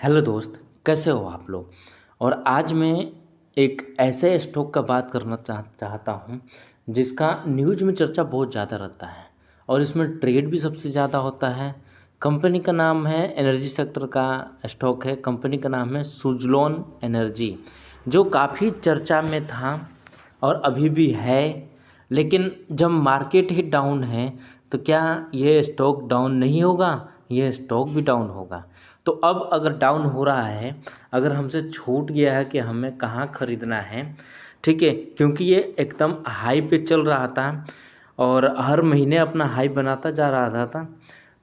Hello दोस्त, कैसे हो आप लोग। और आज मैं एक ऐसे स्टॉक का बात करना चाहता हूँ जिसका न्यूज़ में चर्चा बहुत ज़्यादा रहता है और इसमें ट्रेड भी सबसे ज़्यादा होता है। कंपनी का नाम है, एनर्जी सेक्टर का स्टॉक है। कंपनी का नाम है सुज़लोन एनर्जी, जो काफ़ी चर्चा में था और अभी भी है। लेकिन जब मार्केट ही डाउन है तो क्या ये स्टॉक डाउन नहीं होगा? ये स्टॉक भी डाउन होगा। तो अब अगर डाउन हो रहा है, अगर हमसे छूट गया है कि हमें कहाँ ख़रीदना है, ठीक है, क्योंकि ये एकदम हाई पे चल रहा था और हर महीने अपना हाई बनाता जा रहा था,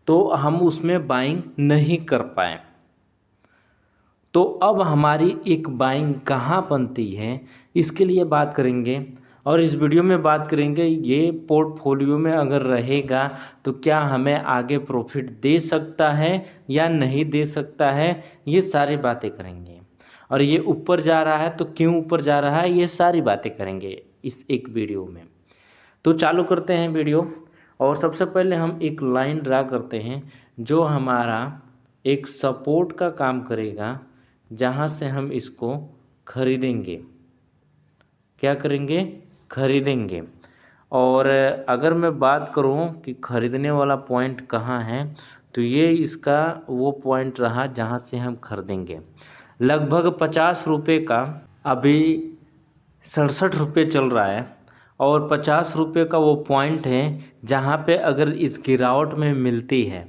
तो हम उसमें बाइंग नहीं कर पाए। तो अब हमारी एक बाइंग कहाँ बनती है, इसके लिए बात करेंगे। और इस वीडियो में बात करेंगे ये पोर्टफोलियो में अगर रहेगा तो क्या हमें आगे प्रॉफिट दे सकता है या नहीं दे सकता है, ये सारी बातें करेंगे। और ये ऊपर जा रहा है तो क्यों ऊपर जा रहा है, ये सारी बातें करेंगे इस एक वीडियो में। तो चालू करते हैं वीडियो। और सबसे पहले हम एक लाइन ड्रा करते हैं जो हमारा एक सपोर्ट का काम करेगा, जहाँ से हम इसको खरीदेंगे। क्या करेंगे? खरीदेंगे। और अगर मैं बात करूं कि ख़रीदने वाला पॉइंट कहाँ है, तो ये इसका वो पॉइंट रहा जहाँ से हम खरीदेंगे। लगभग 50 रुपये का अभी 67 रुपये चल रहा है और 50 रुपये का वो पॉइंट है जहाँ पे अगर इस गिरावट में मिलती है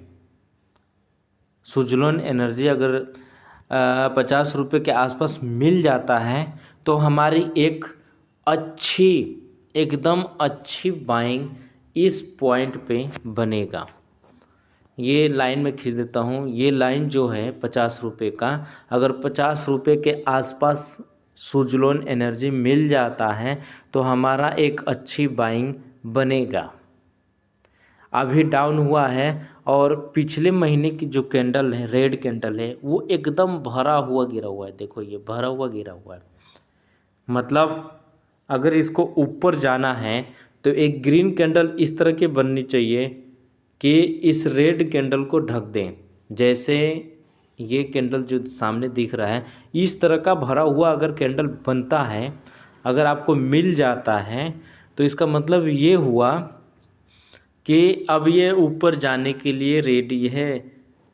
सुज़लोन एनर्जी, अगर 50 रुपये के आसपास मिल जाता है तो हमारी एक अच्छी, एकदम अच्छी बाइंग इस पॉइंट पे बनेगा। ये लाइन में खींच देता हूँ। ये लाइन जो है 50 रुपये का, अगर 50 रुपये के आसपास सुज़लोन एनर्जी मिल जाता है तो हमारा एक अच्छी बाइंग बनेगा। अभी डाउन हुआ है और पिछले महीने की जो कैंडल है, रेड कैंडल है, वो एकदम भरा हुआ गिरा हुआ है। देखो ये भरा हुआ गिरा हुआ है। मतलब अगर इसको ऊपर जाना है तो एक ग्रीन कैंडल इस तरह की बननी चाहिए कि इस रेड कैंडल को ढक दें। जैसे ये कैंडल जो सामने दिख रहा है, इस तरह का भरा हुआ अगर कैंडल बनता है, अगर आपको मिल जाता है, तो इसका मतलब ये हुआ कि अब ये ऊपर जाने के लिए रेडी है,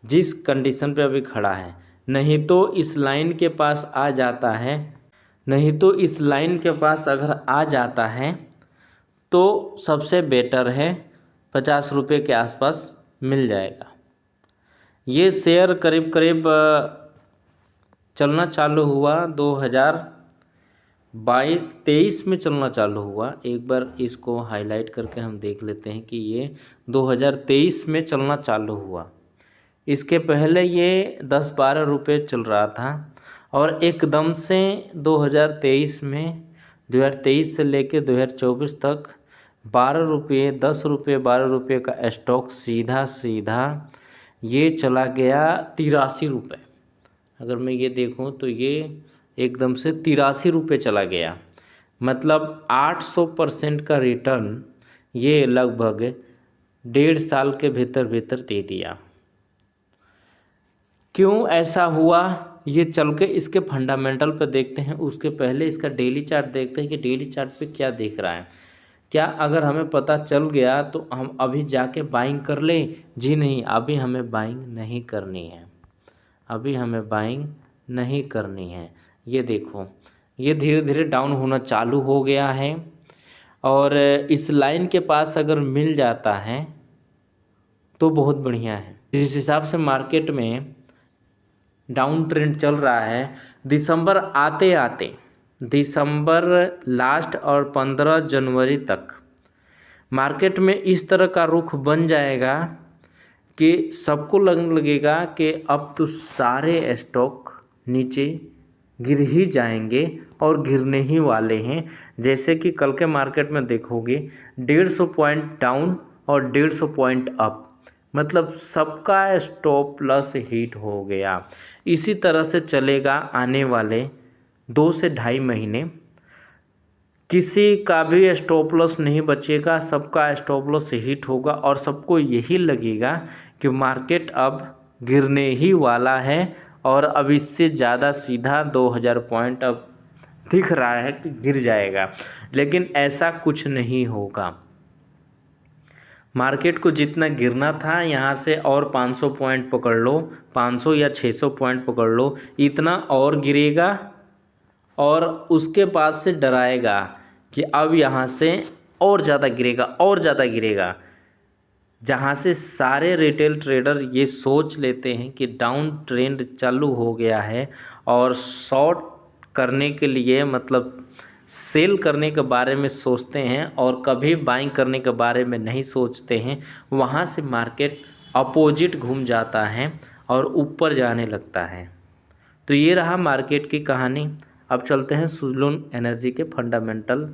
जिस कंडीशन पे अभी खड़ा है। नहीं तो इस लाइन के पास आ जाता है, नहीं तो इस लाइन के पास अगर आ जाता है तो सबसे बेटर है 50 रुपये के आसपास मिल जाएगा। ये शेयर करीब करीब चलना चालू हुआ 2022-23 में चलना चालू हुआ। एक बार इसको हाईलाइट करके हम देख लेते हैं कि ये 2023 में चलना चालू हुआ। इसके पहले ये 10-12 रुपये चल रहा था और एकदम से 2023 में, 2023 से लेके 2024 तक 12 रुपये, 10 रुपये, 12 रुपये का स्टॉक सीधा सीधा ये चला गया 83 रुपये। अगर मैं ये देखूं तो ये एकदम से 83 रुपये चला गया। मतलब 800% का रिटर्न ये लगभग 1.5 साल के भीतर भीतर दे दिया। क्यों ऐसा हुआ, ये चल के इसके फंडामेंटल पे देखते हैं। उसके पहले इसका डेली चार्ट देखते हैं कि डेली चार्ट पे क्या दिख रहा है। क्या अगर हमें पता चल गया तो हम अभी जाके बाइंग कर लें? जी नहीं, अभी हमें बाइंग नहीं करनी है। अभी हमें बाइंग नहीं करनी है। ये देखो, ये धीरे धीरे डाउन होना चालू हो गया है और इस लाइन के पास अगर मिल जाता है तो बहुत बढ़िया है। जिस हिसाब से मार्केट में डाउन ट्रेंड चल रहा है, दिसंबर आते आते, दिसंबर लास्ट और 15 जनवरी तक मार्केट में इस तरह का रुख बन जाएगा कि सबको लगने लगेगा कि अब तो सारे स्टॉक नीचे गिर ही जाएंगे और गिरने ही वाले हैं। जैसे कि कल के मार्केट में देखोगे 150 पॉइंट डाउन और 150 पॉइंट अप, मतलब सबका स्टॉप लॉस हिट हो गया। इसी तरह से चलेगा आने वाले 2 से 2.5 महीने। किसी का भी स्टॉप लॉस नहीं बचेगा, सबका स्टॉप लॉस हिट होगा और सबको यही लगेगा कि मार्केट अब गिरने ही वाला है और अब इससे ज़्यादा सीधा 2000 पॉइंट अब दिख रहा है कि गिर जाएगा, लेकिन ऐसा कुछ नहीं होगा। मार्केट को जितना गिरना था यहाँ से और 500 पॉइंट पकड़ लो, 500 या 600 पॉइंट पकड़ लो, इतना और गिरेगा और उसके बाद से डराएगा कि अब यहाँ से और ज़्यादा गिरेगा और ज़्यादा गिरेगा। जहाँ से सारे रिटेल ट्रेडर ये सोच लेते हैं कि डाउन ट्रेंड चालू हो गया है और शॉर्ट करने के लिए मतलब सेल करने के बारे में सोचते हैं और कभी बाइंग करने के बारे में नहीं सोचते हैं, वहाँ से मार्केट अपोजिट घूम जाता है और ऊपर जाने लगता है। तो ये रहा मार्केट की कहानी। अब चलते हैं सुज़लोन एनर्जी के फंडामेंटल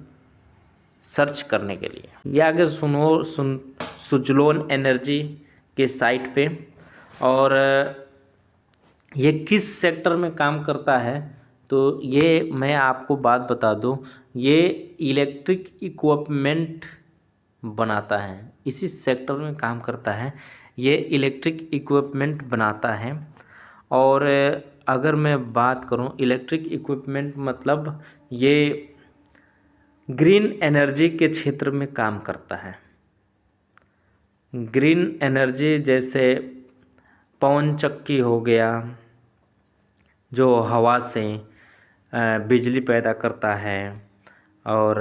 सर्च करने के लिए। ये आगे सुज़लोन एनर्जी के साइट पे, और ये किस सेक्टर में काम करता है तो ये मैं आपको बात बता दूं, ये इलेक्ट्रिक इक्विपमेंट बनाता है, इसी सेक्टर में काम करता है। ये इलेक्ट्रिक इक्विपमेंट बनाता है। और अगर मैं बात करूं इलेक्ट्रिक इक्विपमेंट मतलब ये ग्रीन एनर्जी के क्षेत्र में काम करता है। ग्रीन एनर्जी जैसे पवन चक्की हो गया जो हवा से बिजली पैदा करता है, और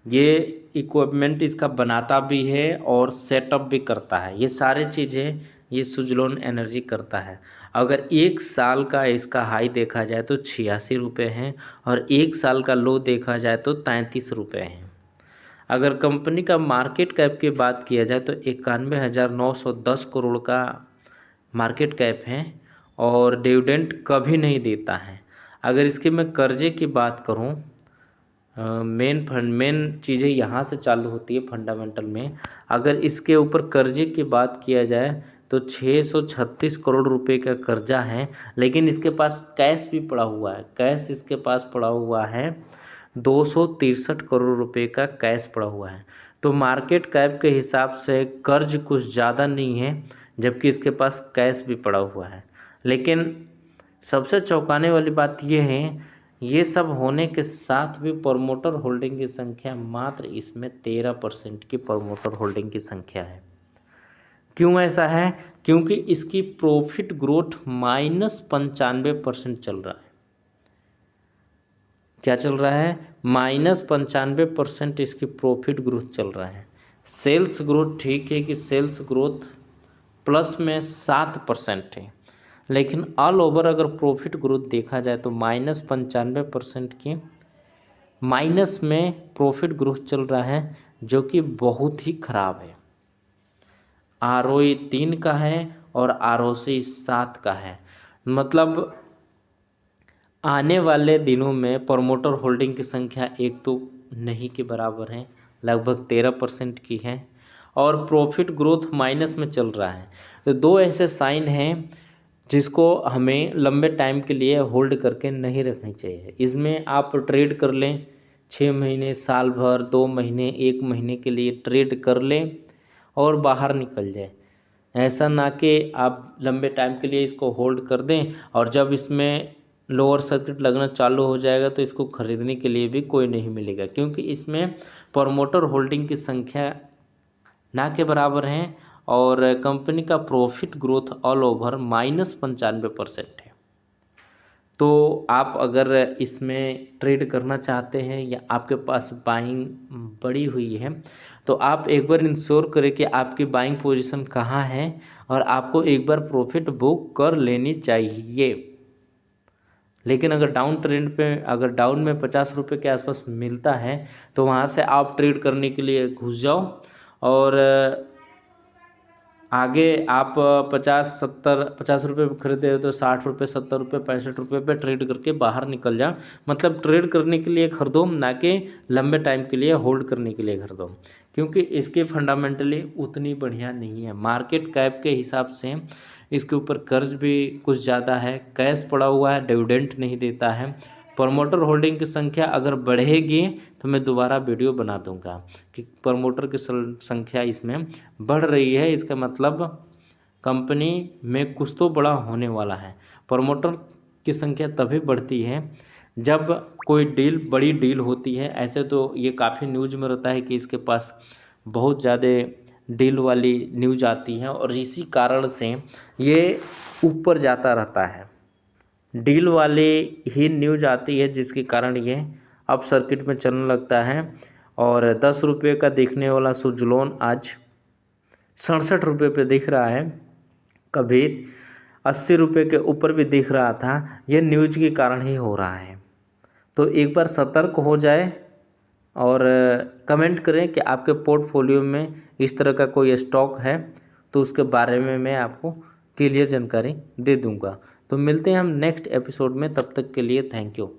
ये इक्विपमेंट इसका बनाता भी है और सेटअप भी करता है। ये सारी चीज़ें ये सुज़लोन एनर्जी करता है। अगर एक साल का इसका हाई देखा जाए तो 86 रुपये हैं और एक साल का लो देखा जाए तो 33 रुपये हैं। अगर कंपनी का मार्केट कैप की बात किया जाए तो 91,910 करोड़ का मार्केट कैप है और डिविडेंड कभी नहीं देता है। अगर इसके मैं कर्जे की बात करूं, मेन चीज़ें यहाँ से चालू होती है फंडामेंटल में। अगर इसके ऊपर कर्जे की बात किया जाए तो 636 करोड़ रुपए का कर्जा है, लेकिन इसके पास कैश भी पड़ा हुआ है। कैश इसके पास पड़ा हुआ है 263 करोड़ रुपए का कैश पड़ा हुआ है। तो मार्केट कैप के हिसाब से कर्ज कुछ ज़्यादा नहीं है, जबकि इसके पास कैश भी पड़ा हुआ है। लेकिन सबसे चौंकाने वाली बात यह है, ये सब होने के साथ भी प्रमोटर होल्डिंग की संख्या मात्र इसमें 13% की प्रमोटर होल्डिंग की संख्या है। क्यों ऐसा है? क्योंकि इसकी प्रॉफिट ग्रोथ -95% चल रहा है। क्या चल रहा है? -95% इसकी प्रॉफिट ग्रोथ चल रहा है। सेल्स ग्रोथ ठीक है कि सेल्स ग्रोथ प्लस में 7% है, लेकिन ऑल ओवर अगर प्रॉफिट ग्रोथ देखा जाए तो -95% की माइनस में प्रॉफिट ग्रोथ चल रहा है, जो कि बहुत ही ख़राब है। ROE 3 का है और ROC 7 का है। मतलब आने वाले दिनों में प्रमोटर होल्डिंग की संख्या एक तो नहीं के बराबर है, लगभग 13% की है, और प्रॉफिट ग्रोथ माइनस में चल रहा है। तो दो ऐसे साइन हैं जिसको हमें लंबे टाइम के लिए होल्ड करके नहीं रखनी चाहिए। इसमें आप ट्रेड कर लें 6 महीने, साल भर, 2 महीने, 1 महीने के लिए ट्रेड कर लें और बाहर निकल जाए। ऐसा ना कि आप लंबे टाइम के लिए इसको होल्ड कर दें और जब इसमें लोअर सर्किट लगना चालू हो जाएगा तो इसको ख़रीदने के लिए भी कोई नहीं मिलेगा, क्योंकि इसमें प्रमोटर होल्डिंग की संख्या ना के बराबर हैं और कंपनी का प्रॉफिट ग्रोथ ऑल ओवर -95% है। तो आप अगर इसमें ट्रेड करना चाहते हैं या आपके पास बाइंग पड़ी हुई है तो आप एक बार इंश्योर करें कि आपकी बाइंग पोजीशन कहाँ है और आपको एक बार प्रॉफिट बुक कर लेनी चाहिए। लेकिन अगर डाउन ट्रेंड पे अगर डाउन में 50 रुपये के आसपास मिलता है तो वहाँ से आप ट्रेड करने के लिए घुस जाओ और आगे आप 50 रुपये पे खरीदे हो तो 60 रुपये, 70 रुपये, 65 रुपये पे ट्रेड करके बाहर निकल जा। मतलब ट्रेड करने के लिए खरीदो, ना कि लंबे टाइम के लिए होल्ड करने के लिए खरीदो, क्योंकि इसके फंडामेंटली उतनी बढ़िया नहीं है। मार्केट कैप के हिसाब से इसके ऊपर कर्ज भी कुछ ज़्यादा है, कैश पड़ा हुआ है, डिविडेंड नहीं देता है। प्रमोटर होल्डिंग की संख्या अगर बढ़ेगी तो मैं दोबारा वीडियो बना दूंगा कि प्रमोटर की संख्या इसमें बढ़ रही है, इसका मतलब कंपनी में कुछ तो बड़ा होने वाला है। प्रमोटर की संख्या तभी बढ़ती है जब कोई बड़ी डील होती है। ऐसे तो ये काफ़ी न्यूज में रहता है कि इसके पास बहुत ज़्यादा डील वाली न्यूज आती है और इसी कारण से ये ऊपर जाता रहता है। डील वाले ही न्यूज आती है जिसके कारण ये अप सर्किट में चलने लगता है। और 10 रुपये का देखने वाला सुजलोन आज 67 रुपये पे दिख रहा है, कभी 80 रुपये के ऊपर भी दिख रहा था। ये न्यूज के कारण ही हो रहा है। तो एक बार सतर्क हो जाए और कमेंट करें कि आपके पोर्टफोलियो में इस तरह का कोई स्टॉक है तो उसके बारे में मैं आपको क्लियर जानकारी दे दूंगा। तो मिलते हैं हम नेक्स्ट एपिसोड में, तब तक के लिए थैंक यू।